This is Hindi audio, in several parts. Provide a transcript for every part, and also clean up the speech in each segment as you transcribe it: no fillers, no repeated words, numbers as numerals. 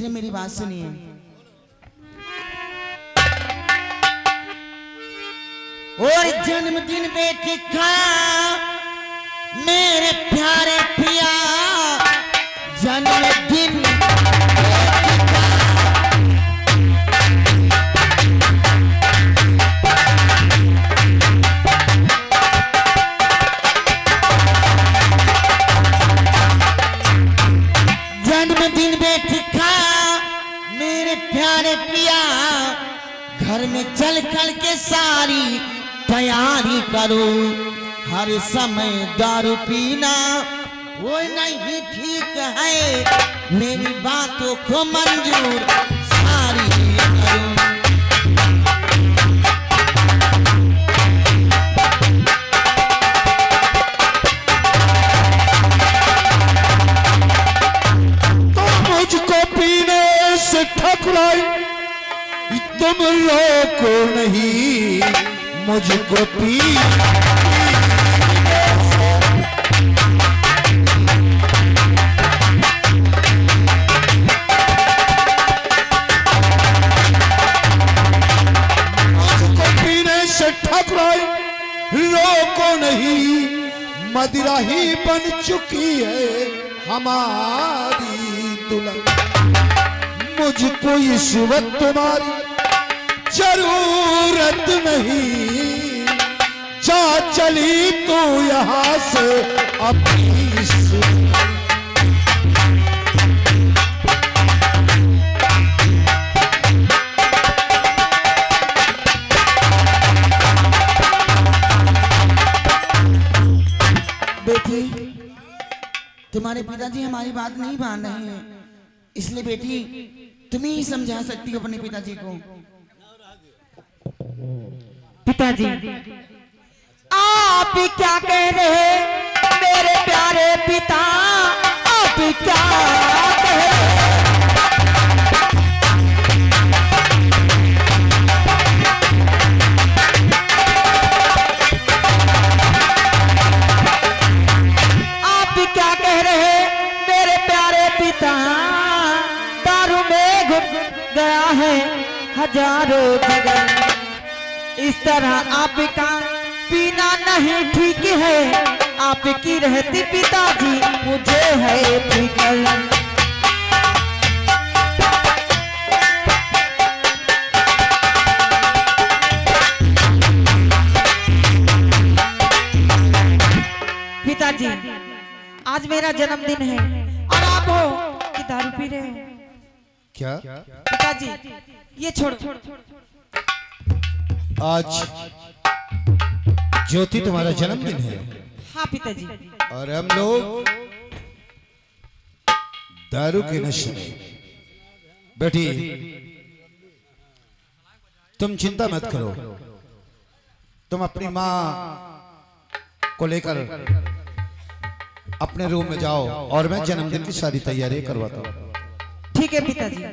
मेरी बात सुनिए। और जन्मदिन बेटी का मेरे प्यारे पिया, जन्मदिन जन्मदिन बेटी का मेरे प्यारे पिया, घर में चल कर के सारी तैयारी करो। हर समय दारू पीना वो नहीं ठीक है, मेरी बातों को मंजूर सारी करो। मुझको पीने से ठकुराई, तुम रोको नहीं मुझको पी। मुझको पीने से ठकुराई, रोको नहीं, मदिरा ही बन चुकी है हमारी दुल्हन। मुझको इस वक्त तुम्हारी जरूरत नहीं, जा चली तू यहाँ से अपनी बेटी, तुम्हारे पिताजी हमारी बात नहीं मान रहे हैं, इसलिए बेटी तुम ही समझा सकती हो अपने पिताजी को। पिताजी, आप क्या कह रहे मेरे प्यारे पिता, आप क्या कह रहे? आप क्या कह रहे मेरे प्यारे पिता, दारू में घुट गया है हजारों जगह। इस तरह आपका पीना नहीं ठीक है, आपकी रहती पिताजी मुझे है फिकर। पिताजी, आज मेरा जन्मदिन है और आप हो कि दारू पी रहे हो? क्या? पिताजी ये छोड़ो। आज ज्योति तुम्हारा जन्मदिन है। हाँ पिताजी। और हम लोग दारू के नशे में। बेटी तुम चिंता मत करो, तुम अपनी माँ को लेकर अपने रूम में जाओ और मैं जन्मदिन की सारी तैयारी करवाता हूँ। ठीक है पिताजी।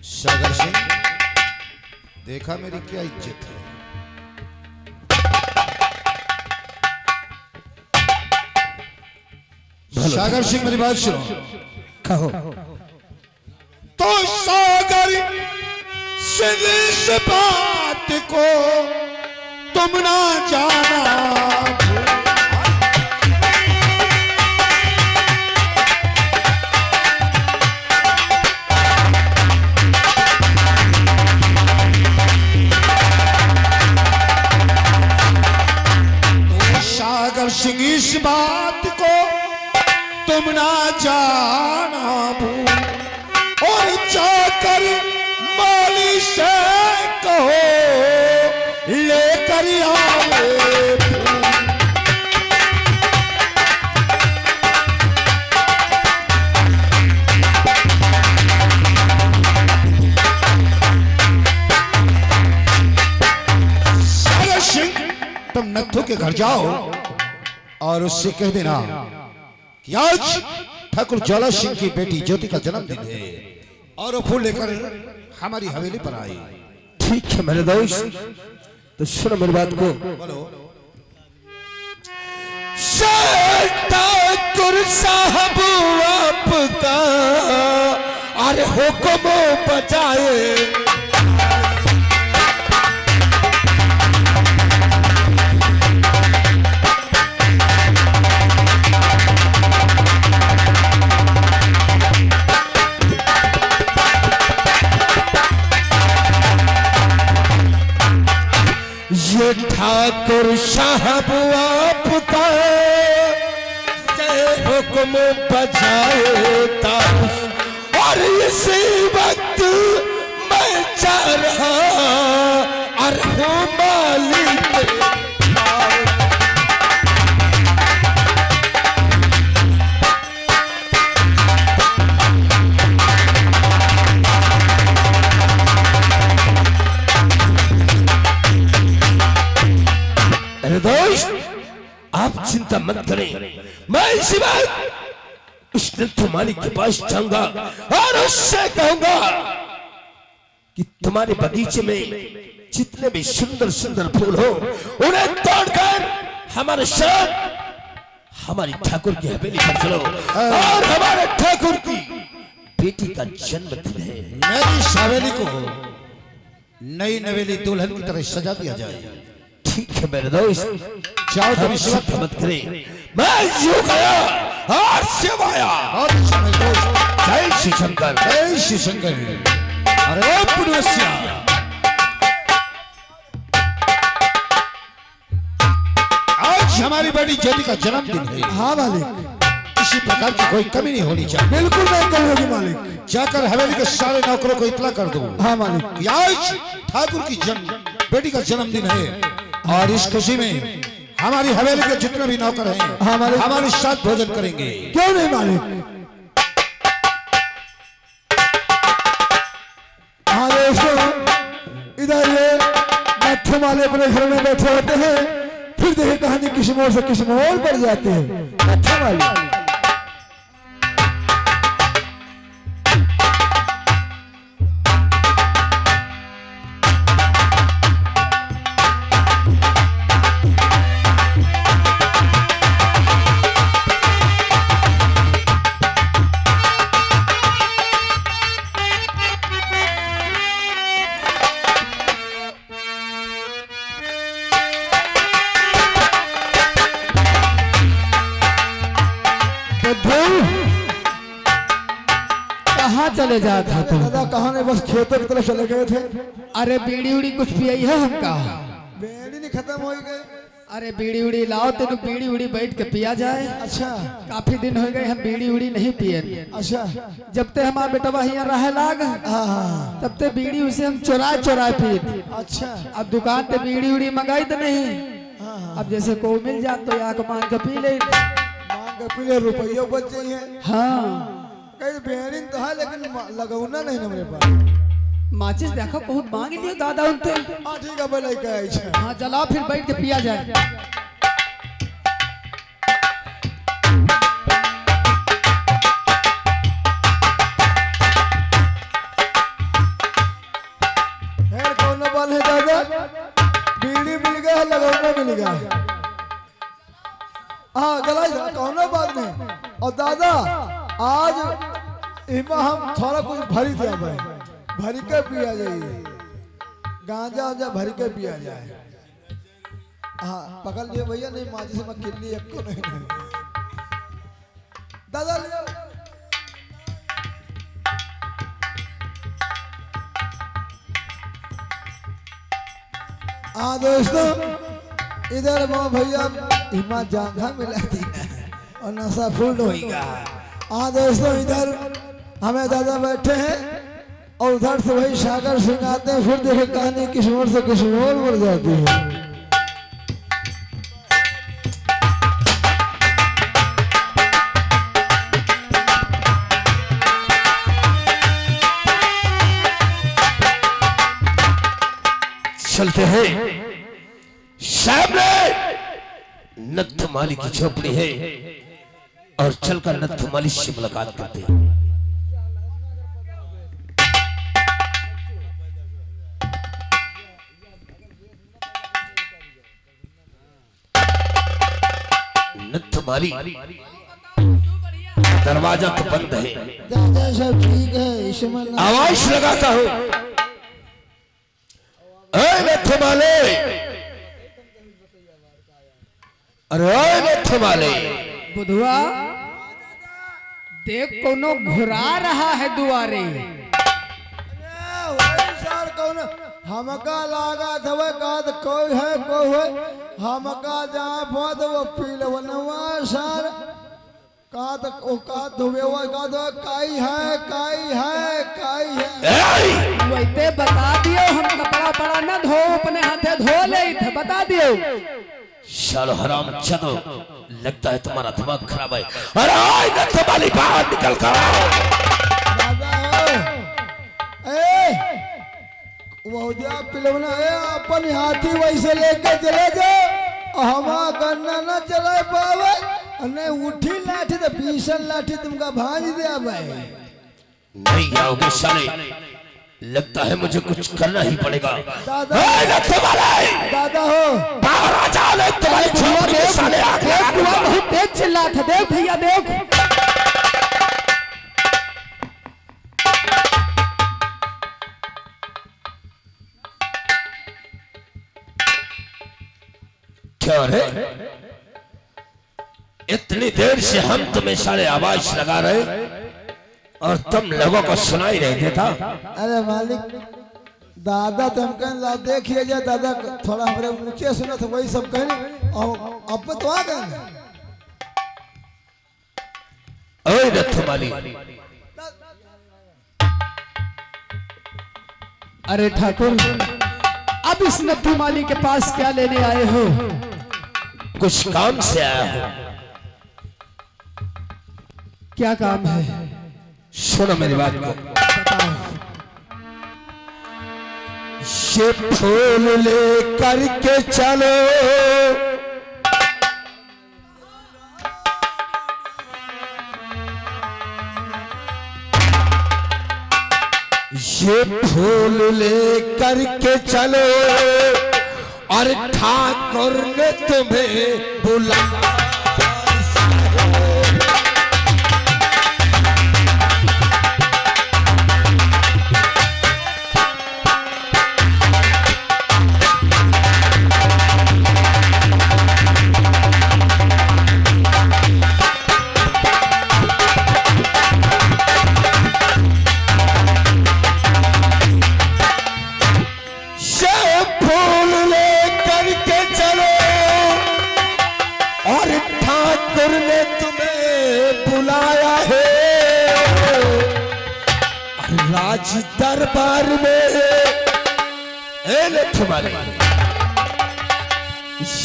सागर सिंह, देखा मेरी क्या इज्जत है। सागर सिंह मेरी बात सुनो। कहो। तो सागर सिंह इस बात को तुम ना जाना, सागर सिंह इस बात को तुम ना जाना भूल, और जाकर माली से कहो लेकर आवे फूल। सागर सिंह, तुम नत्थु के घर जाओ और उससे कह देना कि आज ठाकुर ज्वाला सिंह की बेटी ज्योति का जन्मदिन है और वो फूल लेकर हमारी हवेली पर आई। ठीक है मेरे दोस्त, तो सुनो मेरी बात को। बोलो। ठाकुर साहब आपका अरे हुक्म बजाए। ये ठाकुर साहब आपका हुक्म बजाए ताश और इसी वक्त मैं चाह रहा और हूँ मालिक। दोस्त आप चिंता मत करें, मैं इसी बात उस नत्थु मालिक के पास जाऊंगा और उससे कहूंगा कि तुम्हारे बगीचे में जितने भी सुंदर सुंदर फूल हो उन्हें तोड़कर हमारे साथ हमारी ठाकुर की हवेली पर चलो और हमारे ठाकुर की बेटी का जन्मदिन है। मेरी हवेली को नई नवेली दुल्हन की तरह सजा दिया जाए। ठीक है मेरे दोस्त, जाओ तुम इस वक्त मत करें, मैं यूं गया और शिव आया। जय श्री शंकर, जय श्री शंकर। अरे ओ पुण्यस्या, आज हमारी बड़ी ज्योति का जन्मदिन है। हाँ मालिक, किसी प्रकार की कोई कमी नहीं होनी चाहिए। बिल्कुल नहीं कमी होगी मालिक। जाकर हवेली के सारे नौकरों को इतला कर दो। हाँ मालिक, आज ठाकुर की बेटी का जन्मदिन है और इस खुशी में हमारी हवेली के जितने भी नौकर हैं हमारे साथ भोजन करेंगे। क्यों नहीं मालिक। हाँ दोस्तों, इधर ये नत्थु वाले अपने घर में बैठे होते हैं, फिर देखिए कहानी किस मोड़ से किस मोड़ पर जाते हैं। नत्थु वाले कहाँ चले जाए था तुम? दादा कहाँ नहीं, बस खेतों की तरफ चले गए थे। अरे बीड़ी उड़ी कुछ पियाई है हमका? बेड़ी नहीं खत्म हो गए। अरे बीड़ी उड़ी लाओ, तेन बीड़ी उड़ी बैठ के पिया जाए। अच्छा, काफी दिन हो गए हम बीड़ी उड़ी नहीं पिए। अच्छा, जब ते हमारा बेटवा यहाँ रहे लाग, हाँ, तब ते बीड़ी उसे हम चुरा चुरा पिए। अच्छा, अब दुकान पे बीड़ी उड़ी मंगाई तो नहीं, हाँ, अब जैसे को मिल जात तो यहाँ मांग के पी ले। मांग के पी ले, रुपये बच जाइए। हाँ, कहीं बेड़ी तो है लेकिन लगौना नहीं ना मेरे पास। माचिस देखो बहुत मांग लियो दादा उनते। हाँ ठीक है, भाई लेके आए। हाँ चलाओ फिर बैठ के पिया जाए। फिर कौन बाल है दादा? बीड़ी मिल गया, लगौना मिल गया। हाँ गलाई कौन बात नहीं। और दादा आज इमा हम थोड़ा कुछ भरी दिया भाई, भरी के पिया जाइए, गांजा वांजा भरी के पिया जाए। हाँ पकड़ लिया भैया, नहीं माजी से मैं किल्ली एक को नहीं। दादा ले आओ। हाँ दोस्तों, इधर वो भैया इमा जांघा मिला थी और नशा फुल होगा। हाँ दोस्तों, इधर हमें दादा बैठे हैं और उधर से वही सागर सिंगाते हैं। फिर देखे कहानी किस मोड़ से किस मोड़ पर जाती है। चलते हैं, सामने नत्थु माली की झोपड़ी है और चलकर नत्थु माली से मुलाकात करते हैं। माली दरवाजा तो बंद है। दादा सब ठीक है, इसमें ना आवाज लगाता हूं, नथ माले, अरे नथ माले। बुधवा देख कोनो घुरा रहा है दुआरे। वही सर कौन हमका लागा था वो काद कोई है हमका जहाँ बहुत वो पीले वनवा सर काद ओ काद हुए वो काद काई है वैसे बता दियो, हम कपड़ा पड़ा न धो, अपने हाथे धो ले थे, बता दियो। शालो हराम चलो, लगता है तुम्हारा दिमाग खराब है। अरे आज न तुम्हारी बाहर निकल कर दादा ए वो दिया पिलवना ए अपन हाथी वैसे लेके चले जाओ, हमा गन्ना न चले पावे ने उठी लाठी तो भीषण लाठी तुमका भांज दिया भाई। नहीं आओगे साले, लगता है मुझे कुछ करना ही पड़ेगा। दादा दादा हो बाहर आ जाओ, नहीं तुम्हारे छोड़ के साले आके बहुत तेज चिल्ला था, देख भैया देख। क्या रे, इतनी देर से हम तुम्हें सारे आवाज लगा रहे और तुम लोगों को सुनाई नहीं देता। अरे मालिक दादा तुम कह देखिए जा दादा थोड़ा हमारे ऊंचे सुना था वही सब कहें और अब तो आ गए। ओए नथ माली, अरे ठाकुर अब इस नथु माली के पास क्या लेने आए हो? कुछ काम से आया हूं। क्या काम है? सुनो मेरी बात को। बताओ। ये फूल ले करके चलो, ये फूल ले करके चलो और ठाकुर ने तुम्हें बुलाया। राज दरबार में तुम्हारे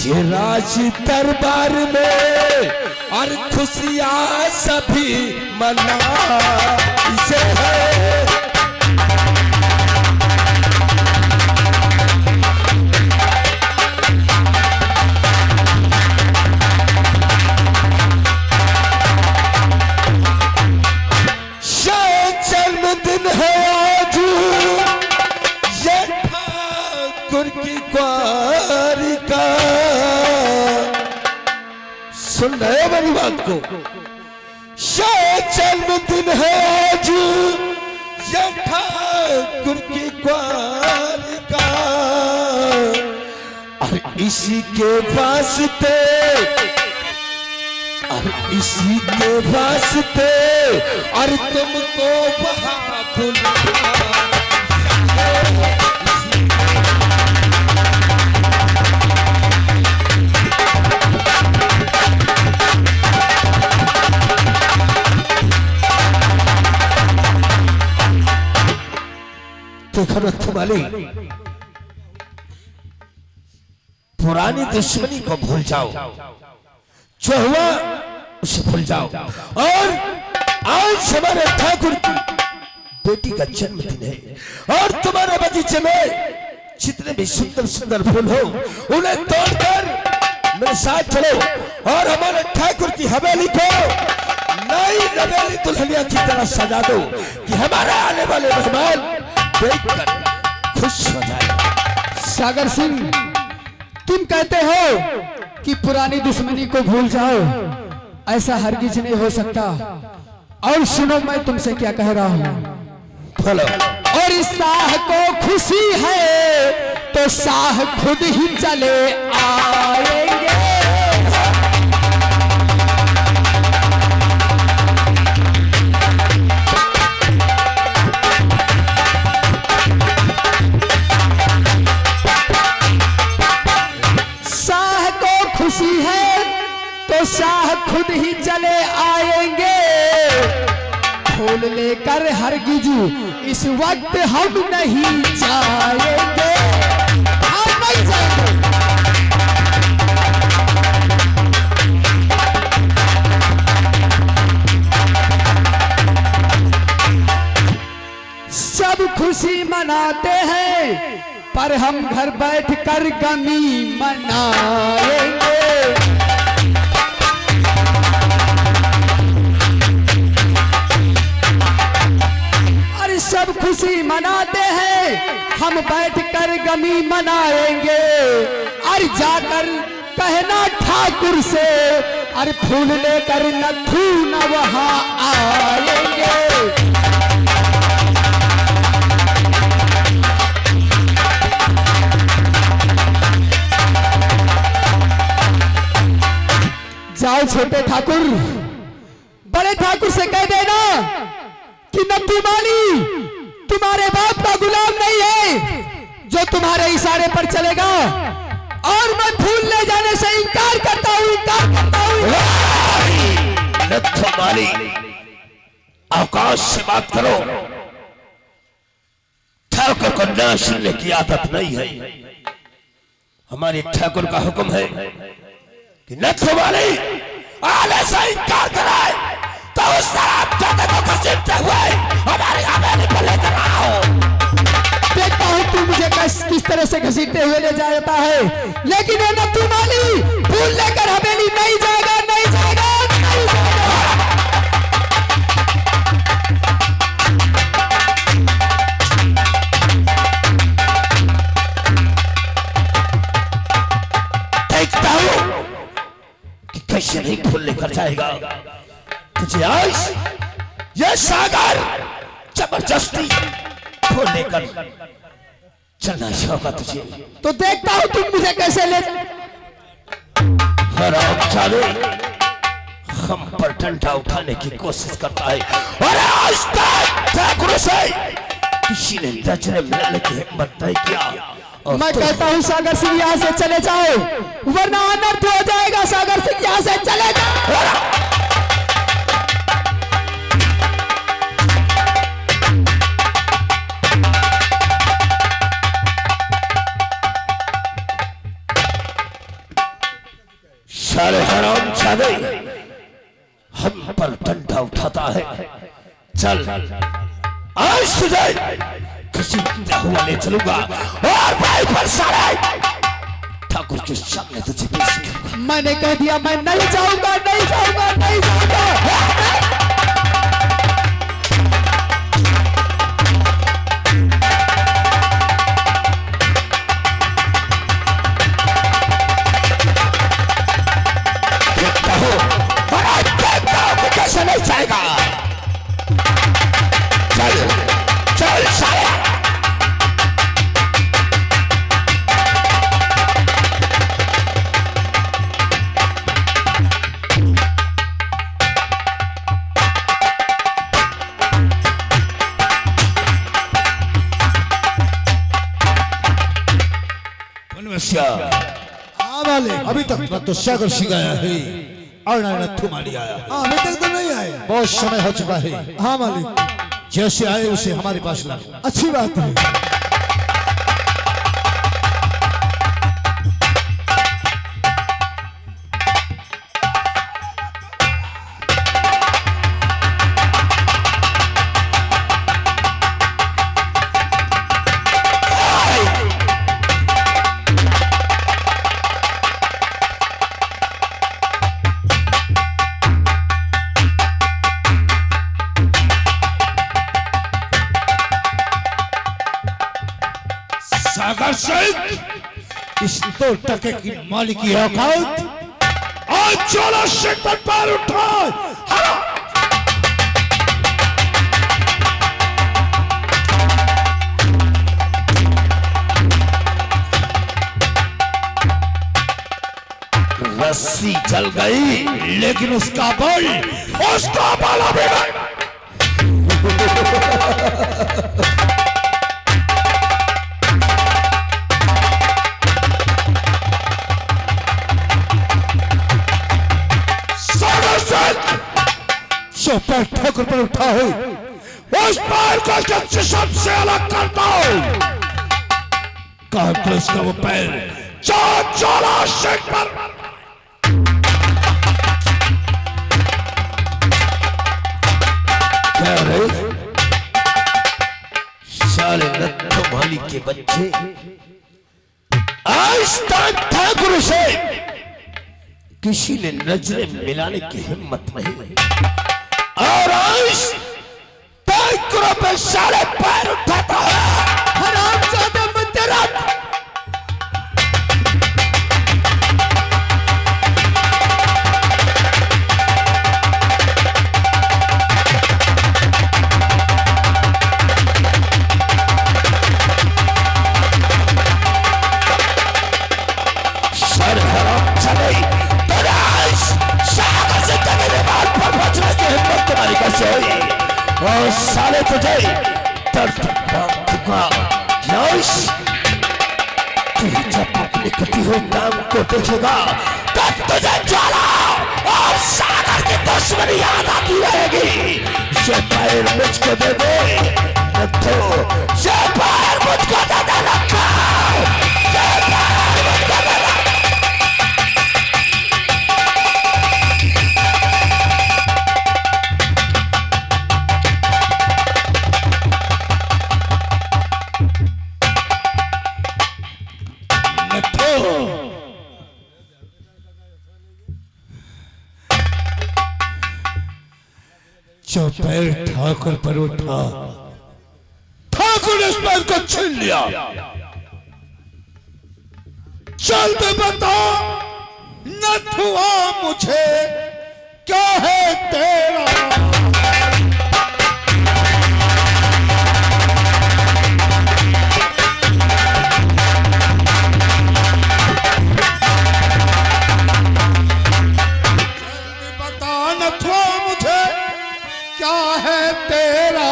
ये राज दरबार में और खुशियां सभी मना इसे है। जन्मदिन है आज ये ठाकुर की कुंवारी का, सुन रहे हो मेरी बात को? ये जन्मदिन है आज ये ठाकुर की कुंवारी का और इसी के वास्ते और इसी के वास्ते और तुमको वहां बुलाया। देखो नथ माली, पुरानी दुश्मनी को भूल जाओ, जो हुआ उसे भूल जाओ। और आज हमारे ठाकुर की बेटी का जन्मदिन है और तुम्हारे बगीचे में जितने भी सुंदर सुंदर फूल हो उन्हें तोड़कर मेरे साथ चलो और हमारे ठाकुर की हवेली को नई हवेली दुल्हनिया की तरह सजा दो कि हमारे आने वाले मेहमान देखकर खुश हो जाए। सागर सिंह, तुम कहते हो कि पुरानी दुश्मनी को भूल जाओ, ऐसा हरगिज नहीं हो सकता। और सुनो मैं तुमसे क्या कह रहा हूँ। बोलो। और इस शाह को खुशी है तो शाह खुद ही चले आएंगे। शाह को खुशी है तो शाह खुद ही चले आएंगे। फूल लेकर हरगिज इस वक्त हम नहीं जाएंगे, हम नहीं जाएंगे। सब खुशी मनाते हैं पर हम घर बैठकर गमी मनाएंगे। सब खुशी मनाते हैं हम बैठकर गमी मनाएंगे। अरे जाकर कहना ठाकुर से अरे फूल लेकर नथु न वहां आएंगे। जाओ छोटे ठाकुर, बड़े ठाकुर से कह देना कि नथु माली तुम्हारे बाप का गुलाम नहीं है जो तुम्हारे इशारे पर चलेगा। और मैं फूल ले जाने से इनकार करता हूं, इनकार करता हूं। नथु माली, अवकाश से बात करो। ठाकुर को ना सुनने की आदत नहीं है। हमारे ठाकुर का हुक्म है कि नथु माली आने से इनकार कराए तो उस शराब जाते को घसीटते हुए हमारे हवेली पर ले कर आओ। देखता हूँ तू मुझे किस तरह से घसीटते हुए ले जाता है, लेकिन ये नथु माली फूल लेकर हवेली नहीं जाएगा, नहीं जाएगा, नहीं जाएगा। देखता हूँ कि कैसे नहीं फूल लेकर जाएगा। तुझे आज ये सागर जबरदस्ती फूल लेकर चलना होगा तुझे। तो देखता हूँ तुम मुझे कैसे ले हराम चाले हम पर डंडा उठाने की कोशिश करता है और आज तक ठाकुर से किसी ने नजर मिलाने की हिम्मत नहीं किया। मैं कहता हूँ सागर सिंह यहाँ से चले जाओ वरना अनर्थ हो जाएगा। सागर सिंह यहाँ से चले जाओ। सारे हराम जादे हम पर डंडा उठाता है। चल आज तुझे किसी हुआ ले चलूंगा और भाई पर सारे ठाकुर के सामने तुझे पेश करूंगा। मैंने कह दिया मैं नहीं जाऊंगा, नहीं जाऊंगा, नहीं जाऊंगा। कैसे नहीं जाएगा। चल चल साया। हाँ वाले अभी तक न तो सागर सिंह आया है और न नथु माली आया है। हाँ, अभी तक तो नहीं आए। बहुत समय हो चुका है। हाँ मालिक, जैसे आए उसे हमारे पास ला। अच्छी बात है। सागर सिंह, इस 2 टके की मालिक की औकात आज ज्वाला सिंह पर पैर उठाए। रस्सी चल गई, लेकिन उसका बल अभी नहीं। जो पैर ठाकुर पर उठा है उस पैर को जिस्म से अलग करता हूं। कांग्रेस का वो पैर जो ज्वाला सिंह पर साले नत्थो माली के बच्चे आज तक ठाकुर से किसी ने नजरें मिलाने की हिम्मत नहीं, और आज ठाकुर पे सारे पैर उठाता है। हरामजादा मंदिरा और साले तुझे दर्द तू जब अपने कटी हुई नाम को देखेगा तब तुझे ज्वाला और सागर की दुश्मनी याद आती रहेगी। ये पैर मुझको दे दे नत्थो, ये पैर मुझको दे दे नत्थो, ये पैर मुझको दे दे। जो पैर ठाकुर पर उठा, ठाकुर ने इस पैर को छीन लिया। जल्द बता नथुआ मुझे क्या है तेरा। क्या है तेरा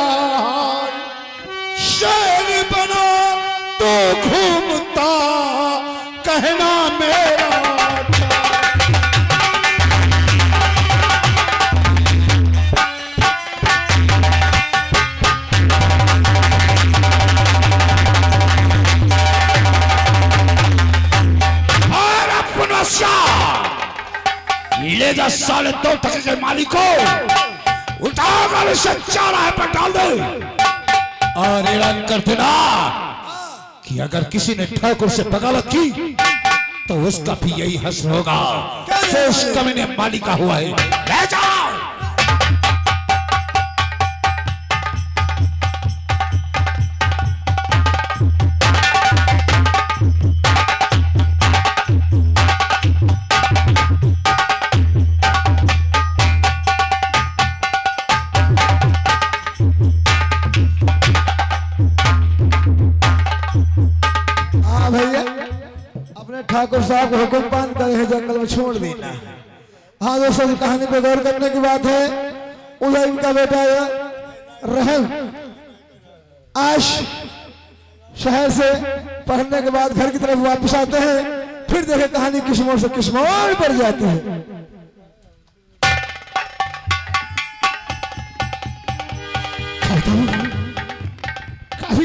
शेर बना तो घूमता कहना मेरा। और अपना ले जा साले 2 टके के मालिक को उठाकर इसे चाराहे पर डाल दे और ऐलान कर देना कि अगर किसी ने ठाकुर से बगावत की तो उसका भी यही हश्र होगा जो उस कमीने माली का हुआ है। ले जाओ। ठाकुर साहब को हुक्म पान करे है जंगल में छोड़ देना। हाँ दोस्तों, कहानी पे गौर करने की बात है। उधर इनका बेटा रहम आज शहर से पढ़ने के बाद घर की तरफ वापस आते हैं, फिर देखे कहानी किस मोड़ से किस मोड़ पर जाती है। काफी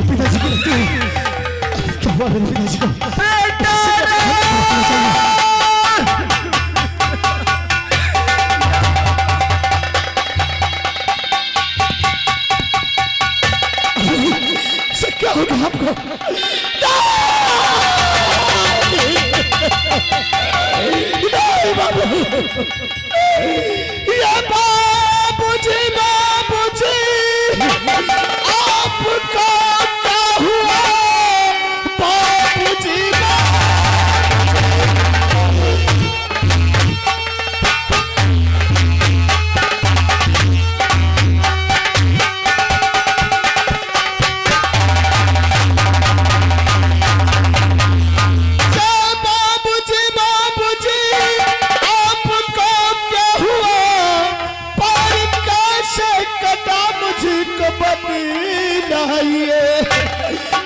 पिताजी क्या हुआ मेरे पिताजी को? क्या होगा आपको? बाबूजी आपका बाबूजी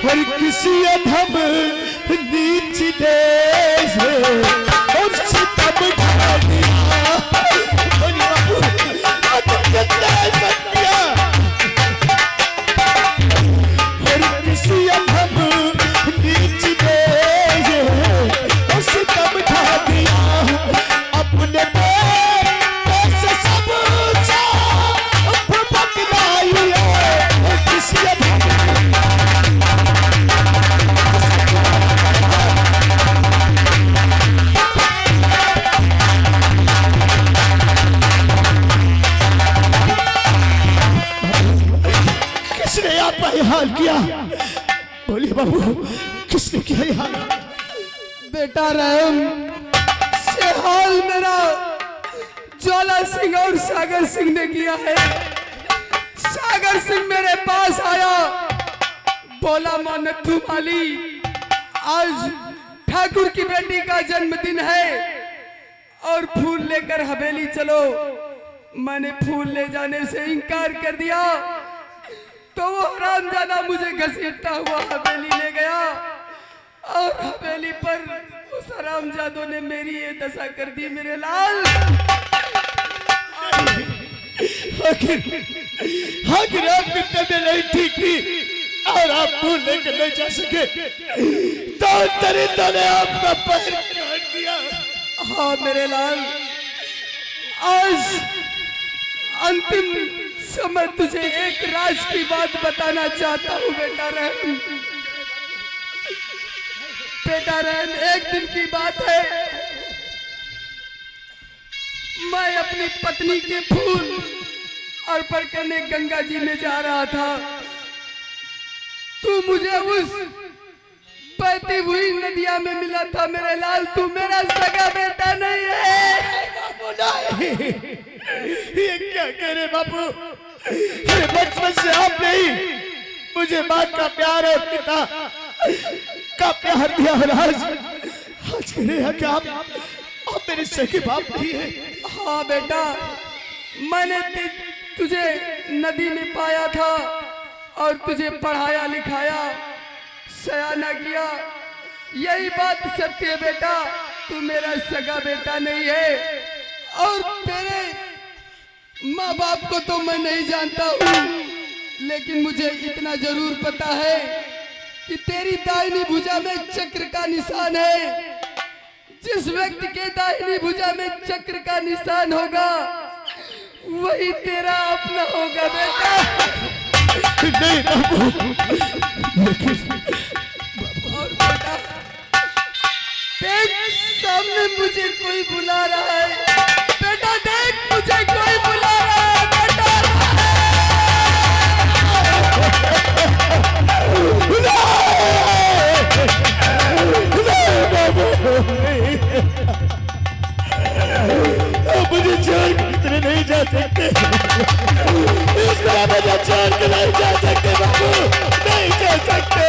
और किसी अधम नीच देश और सितम ढा दिया और किसी अधम नीच देश और सितम ढा दिया अपने देश से सब पकड़ाई और किसी अधम हाल किया। बोलिए बाबू, किसने किया ये हाल? बेटा रहम, ये हाल मेरा ज्वाला सिंह और सागर सिंह ने किया है। सागर सिंह मेरे पास आया, बोला नथु माली, आज ठाकुर की बेटी का जन्मदिन है और फूल लेकर हवेली चलो। मैंने फूल ले जाने से इनकार कर दिया तो वो हरामजादा मुझे घसीटता हुआ हवेली ले गया और हवेली पर उस हरामजादों ने मेरी ये दशा कर दी। मेरे लाल, आखिर आपकी तबीयत नहीं ठीक थी और आप फूल लेकर नहीं जा सके तो दरिंदों ने आपका पैर काट दिया। हाँ मेरे लाल, आज अंतिम समय तुझे एक राज की बात बताना चाहता हूँ बेटा रहम। बेटा रहम, एक दिन की बात है, मैं अपनी पत्नी के फूल अर्पण करने गंगा जी में जा रहा था। तू मुझे उस बहती हुई नदिया में मिला था। मेरे लाल, तू मेरा सगा बेटा नहीं है। ये क्या कह रहे बापू? अरे बचपन से आपने ही मुझे माँ का प्यार और पिता का प्यार दिया और आज कह रहे हैं कि आप मेरे सगे बाप नहीं है। हाँ बेटा, मैंने तुझे नदी में पाया था और तुझे पढ़ाया लिखाया सयाना किया। यही बात सत्य है बेटा, तू मेरा सगा बेटा नहीं है। और तेरे माँ बाप को तो मैं नहीं जानता हूँ, लेकिन मुझे इतना जरूर पता है कि तेरी दाहिनी भुजा में चक्र का निशान है। जिस व्यक्ति के दाहिनी भुजा में चक्र का निशान होगा वही तेरा अपना होगा बेटा। नहीं और बेटा, देख सामने मुझे कोई बुला रहा है। बेटा देख, मुझे कोई बुला रहा है। बेटा मुझे छोड़ कर नहीं जा सकते, इस तरह मुझे छोड़ कर नहीं जा सकते बाबू, नहीं जा सकते।